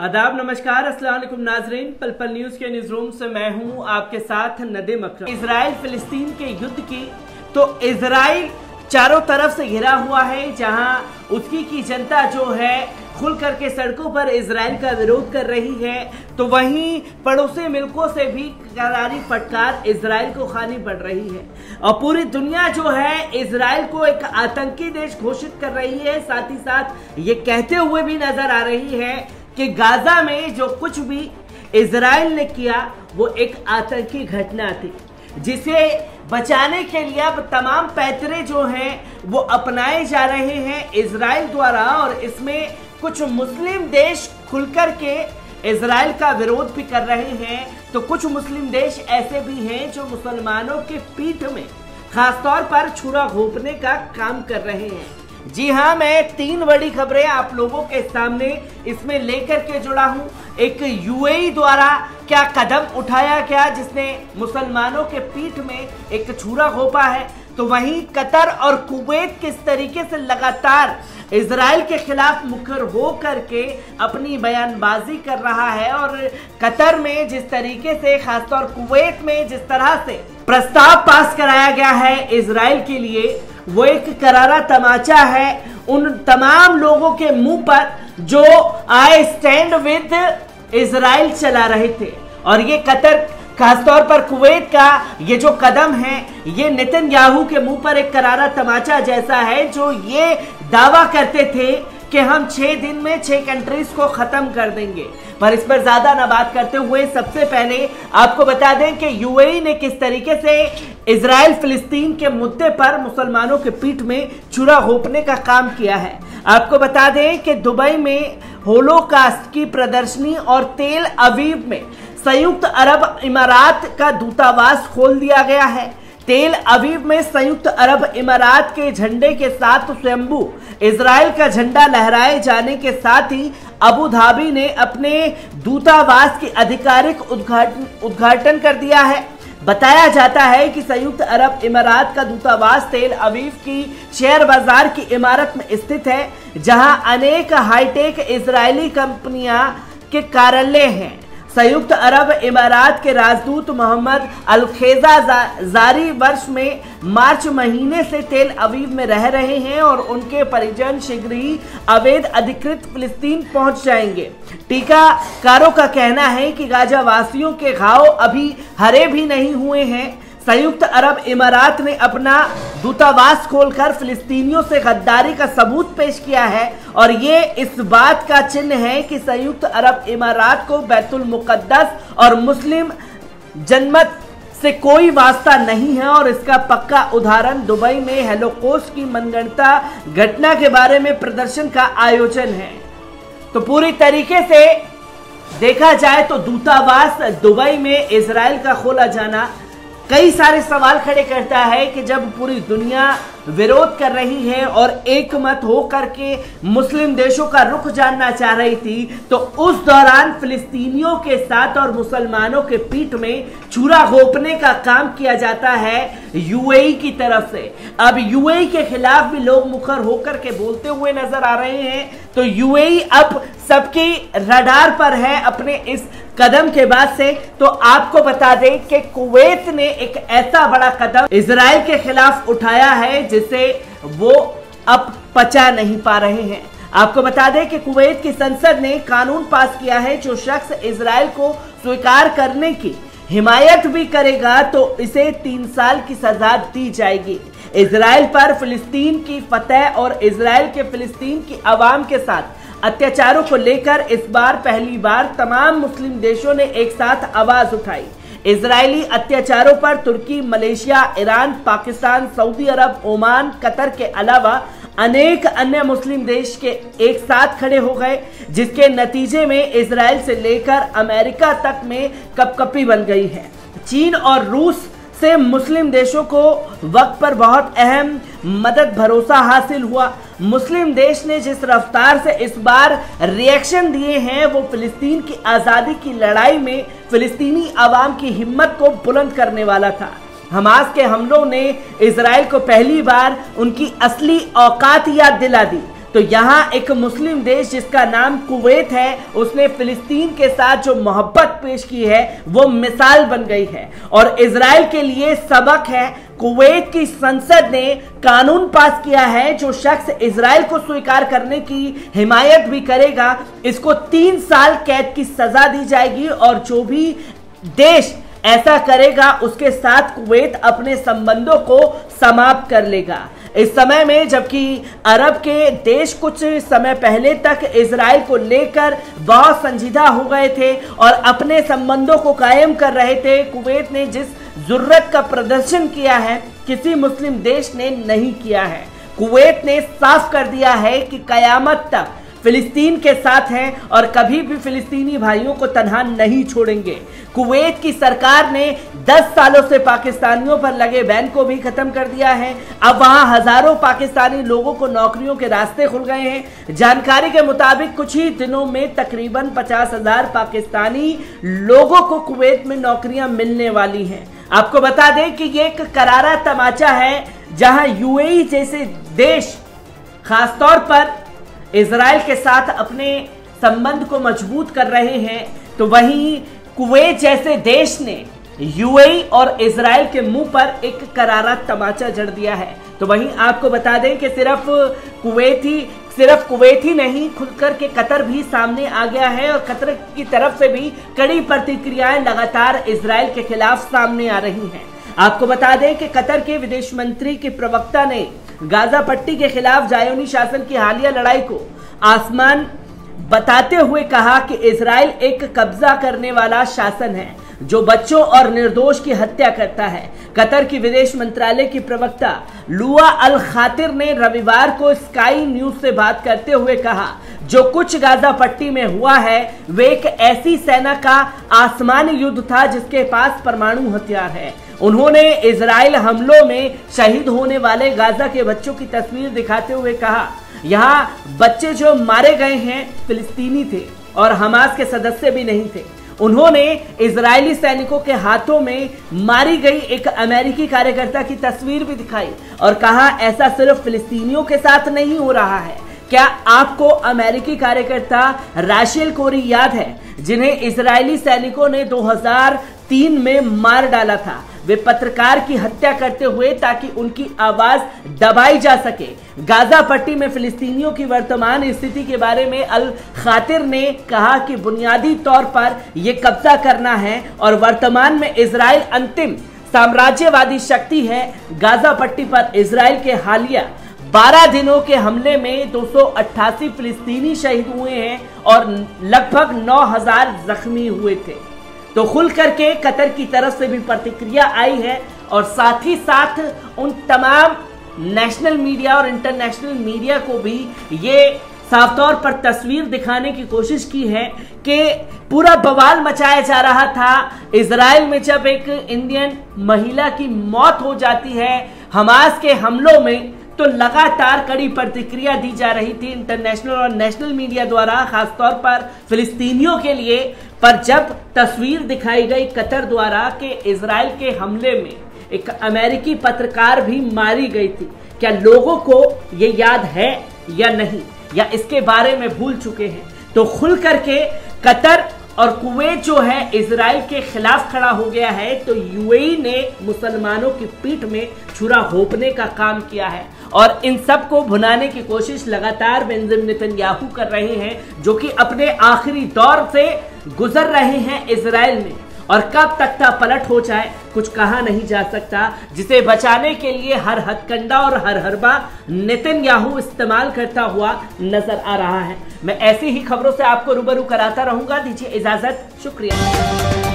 आदाब, नमस्कार, अस्सलाम वालेकुम नाजरीन। पल पल न्यूज के न्यूज रूम से मैं हूं आपके साथ नदीम अकरम। इजराइल फिलिस्तीन के युद्ध की तो इजराइल चारों तरफ से घिरा हुआ है, जहां उसकी की जनता जो है खुल करके सड़कों पर इजराइल का विरोध कर रही है, तो वहीं पड़ोसी मुल्कों से भी करारी फटकार इजराइल को खानी पड़ रही है। और पूरी दुनिया जो है इजराइल को एक आतंकी देश घोषित कर रही है। साथ ही साथ ये कहते हुए भी नजर आ रही है कि गाजा में जो कुछ भी इजराइल ने किया वो एक आतंकी घटना थी, जिसे बचाने के लिए अब तमाम पैतरे जो हैं वो अपनाए जा रहे हैं इजराइल द्वारा। और इसमें कुछ मुस्लिम देश खुलकर के इजराइल का विरोध भी कर रहे हैं, तो कुछ मुस्लिम देश ऐसे भी हैं जो मुसलमानों के पीठ में खासतौर पर छुरा घोंपने का काम कर रहे हैं। जी हाँ, मैं 3 बड़ी खबरें आप लोगों के सामने इसमें लेकर के जुड़ा हूं। एक यूएई द्वारा क्या कदम उठाया गया जिसने मुसलमानों के पीठ में एक छुरा घोंपा है, तो वहीं कतर और कुवैत किस तरीके से लगातार इजराइल के खिलाफ मुखर हो करके अपनी बयानबाजी कर रहा है। और कतर में जिस तरीके से, खासतौर कुवैत में जिस तरह से प्रस्ताव पास कराया गया है इजराइल के लिए, वो एक करारा तमाचा है उन तमाम लोगों के मुंह पर जो आई स्टैंड विद इजराइल चला रहे थे। और ये कतर, खासतौर पर कुवैत का ये जो कदम है, ये नेतन्याहू के मुंह पर एक करारा तमाचा जैसा है, जो ये दावा करते थे कि हम 6 दिन में 6 कंट्रीज को खत्म कर देंगे। पर इस पर ज्यादा ना बात करते हुए सबसे पहले आपको बता दें कि यूएई ने किस तरीके से इजराइल फिलिस्तीन के मुद्दे पर मुसलमानों के पीठ में छुरा घोंपने का काम किया है। आपको बता दें कि दुबई में होलोकास्ट की प्रदर्शनी और तेल अवीव में संयुक्त अरब इमारात का दूतावास खोल दिया गया है। तेल अवीव में संयुक्त अरब इमारात के झंडे के साथ स्वयंभू इजराइल का झंडा लहराए जाने के साथ ही अबू धाबी ने अपने दूतावास की आधिकारिक उद्घाटन कर दिया है। बताया जाता है कि संयुक्त अरब इमारात का दूतावास तेल अवीव की शेयर बाजार की इमारत में स्थित है, जहां अनेक हाईटेक इजरायली कंपनियां के कार्यालय हैं। संयुक्त अरब इमारात के राजदूत मोहम्मद अल-खेजा जारी वर्ष में मार्च महीने से तेल अवीव में रह रहे हैं और उनके परिजन शीघ्र ही अवैध अधिकृत फिलिस्तीन पहुंच जाएंगे। टीकाकारों का कहना है कि गाजा वासियों के घाव अभी हरे भी नहीं हुए हैं। संयुक्त अरब इमारात ने अपना दूतावास खोलकर फिलिस्तीनियों से गद्दारी का सबूत पेश किया है, और ये इस बात का चिन्ह है कि संयुक्त अरब इमारात को बैतुल मुकद्दस और मुस्लिम जनमत से कोई वास्ता नहीं है। और इसका पक्का उदाहरण दुबई में होलोकॉस्ट की मनगढ़ंत घटना के बारे में प्रदर्शन का आयोजन है। तो पूरी तरीके से देखा जाए तो दूतावास दुबई में इजराइल का खोला जाना कई सारे सवाल खड़े करता है कि जब पूरी दुनिया विरोध कर रही है और एक मत हो करके मुस्लिम देशों का रुख जानना चाह रही थी, तो उस दौरान फिलिस्तीनियों के साथ और मुसलमानों के पीठ में छुरा घोंपने का काम किया जाता है यूएई की तरफ से। अब यूएई के खिलाफ भी लोग मुखर होकर के बोलते हुए नजर आ रहे हैं, तो यूएई अब सबकी रडार पर है अपने इस कदम के बाद से। तो आपको बता दें कि कुवैत ने एक ऐसा बड़ा कदम इजराइल के खिलाफ उठाया है जिसे वो अब पचा नहीं पा रहे हैं। आपको बता दें कि कुवैत की संसद ने कानून पास किया है, जो शख्स इजराइल को स्वीकार करने की हिमायत भी करेगा तो इसे 3 साल की सजा दी जाएगी। इजराइल पर फिलिस्तीन की फतह और इजराइल के फिलिस्तीन की आवाम के साथ अत्याचारों को लेकर इस बार पहली बार तमाम मुस्लिम देशों ने एक साथ आवाज उठाई। इजरायली अत्याचारों पर तुर्की, मलेशिया, ईरान, पाकिस्तान, सऊदी अरब, ओमान, कतर के अलावा अनेक अन्य मुस्लिम देश के एक साथ खड़े हो गए, जिसके नतीजे में इजराइल से लेकर अमेरिका तक में कपकपी बन गई है। चीन और रूस से मुस्लिम देशों को वक्त पर बहुत अहम मदद भरोसा हासिल हुआ। मुस्लिम देश ने जिस रफ्तार से इस बार रिएक्शन दिए हैं, वो फिलिस्तीन की आज़ादी की लड़ाई में फिलिस्तीनी आवाम की हिम्मत को बुलंद करने वाला था। हमास के हमलों ने इजराइल को पहली बार उनकी असली औकात याद दिला दी। तो तो यहाँ एक मुस्लिम देश जिसका नाम कुवैत है, उसने फिलिस्तीन के साथ जो मोहब्बत पेश की है वो मिसाल बन गई है और इजराइल के लिए सबक है। कुवैत की संसद ने कानून पास किया है, जो शख्स इजराइल को स्वीकार करने की हिमायत भी करेगा इसको 3 साल कैद की सजा दी जाएगी और जो भी देश ऐसा करेगा उसके साथ कुवैत अपने संबंधों को समाप्त कर लेगा। इस समय में जबकि अरब के देश कुछ समय पहले तक इजराइल को लेकर बहुत संजीदा हो गए थे और अपने संबंधों को कायम कर रहे थे, कुवैत ने जिस जुर्रत का प्रदर्शन किया है किसी मुस्लिम देश ने नहीं किया है। कुवैत ने साफ कर दिया है कि कयामत तक फिलिस्तीन के साथ हैं और कभी भी फिलिस्तीनी भाइयों को तन्हा नहीं छोड़ेंगे। कुवैत की सरकार ने 10 सालों से पाकिस्तानियों पर लगे बैन को भी खत्म कर दिया है। अब वहां हजारों पाकिस्तानी लोगों को नौकरियों के रास्ते खुल गए हैं। जानकारी के मुताबिक कुछ ही दिनों में तकरीबन 50,000 पाकिस्तानी लोगों को कुवैत में नौकरियां मिलने वाली हैं। आपको बता दें कि ये एक करारा तमाचा है, जहां यूएई जैसे देश खासतौर पर इजराइल के साथ अपने संबंध को मजबूत कर रहे हैं, तो वहीं कुवैत जैसे देश ने यूएई और इजराइल के मुंह पर एक करारा तमाचा जड़ दिया है। तो वहीं आपको बता दें कि सिर्फ कुवैत ही नहीं, खुलकर के कतर भी सामने आ गया है और कतर की तरफ से भी कड़ी प्रतिक्रियाएं लगातार इजराइल के खिलाफ सामने आ रही हैं। आपको बता दें कि कतर के विदेश मंत्री के प्रवक्ता ने गाजा पट्टी के खिलाफ ज़ायोनी शासन की हालिया लड़ाई को आसमान बताते हुए कहा कि इजराइल एक कब्जा करने वाला शासन है जो बच्चों और निर्दोष की हत्या करता है। कतर की विदेश मंत्रालय की प्रवक्ता लुआ अल खातिर ने रविवार को स्काई न्यूज से बात करते हुए कहा, जो कुछ गाजा पट्टी में हुआ है वे एक ऐसी सेना का आसमानी युद्ध था जिसके पास परमाणु हथियार है। उन्होंने इजराइल हमलों में शहीद होने वाले गाजा के बच्चों की तस्वीर दिखाते हुए कहा, यहाँ बच्चे जो मारे गए हैं फिलिस्तीनी थे और हमास के सदस्य भी नहीं थे। उन्होंने इजरायली सैनिकों के हाथों में मारी गई एक अमेरिकी कार्यकर्ता की तस्वीर भी दिखाई और कहा, ऐसा सिर्फ फिलिस्तीनियों के साथ नहीं हो रहा है। क्या आपको अमेरिकी कार्यकर्ता राशेल कोरी याद है, जिन्हें इजरायली सैनिकों ने 2003 में मार डाला था? वे पत्रकार की हत्या करते हुए ताकि उनकी आवाज दबाई जा सके। गाजा पट्टी में फिलिस्तीनियों की वर्तमान स्थिति के बारे में अल खातिर ने कहा कि बुनियादी तौर पर यह कब्जा करना है और वर्तमान में इजराइल अंतिम साम्राज्यवादी शक्ति है। गाजा पट्टी पर इजराइल के हालिया 12 दिनों के हमले में 288 फिलिस्तीनी शहीद हुए हैं और लगभग 9,000 जख्मी हुए थे। तो खुल करके कतर की तरफ से भी प्रतिक्रिया आई है और साथ ही साथ उन तमाम नेशनल मीडिया और इंटरनेशनल मीडिया को भी ये साफ तौर पर तस्वीर दिखाने की कोशिश की है कि पूरा बवाल मचाया जा रहा था इजराइल में जब एक इंडियन महिला की मौत हो जाती है हमास के हमलों में, तो लगातार कड़ी प्रतिक्रिया दी जा रही थी इंटरनेशनल और नेशनल मीडिया द्वारा, खासतौर पर फिलिस्तीनियों के लिए। पर जब तस्वीर दिखाई गई कतर द्वारा कि इजराइल के हमले में एक अमेरिकी पत्रकार भी मारी गई थी, क्या लोगों को ये याद है या नहीं, या इसके बारे में भूल चुके हैं? तो खुल करके कतर और कुवैत जो है इजराइल के खिलाफ खड़ा हो गया है, तो यूएई ने मुसलमानों की पीठ में छुरा घोंपने का काम किया है और इन सब को भुनाने की कोशिश लगातार बेंजामिन नेतन्याहू कर रहे हैं, जो कि अपने आखिरी दौर से गुजर रहे हैं इजराइल में। और कब तख्ता पलट हो जाए कुछ कहा नहीं जा सकता, जिसे बचाने के लिए हर हथकंडा और हर हरबा नेतन्याहू इस्तेमाल करता हुआ नजर आ रहा है। मैं ऐसी ही खबरों से आपको रूबरू कराता रहूंगा। दीजिए इजाजत, शुक्रिया।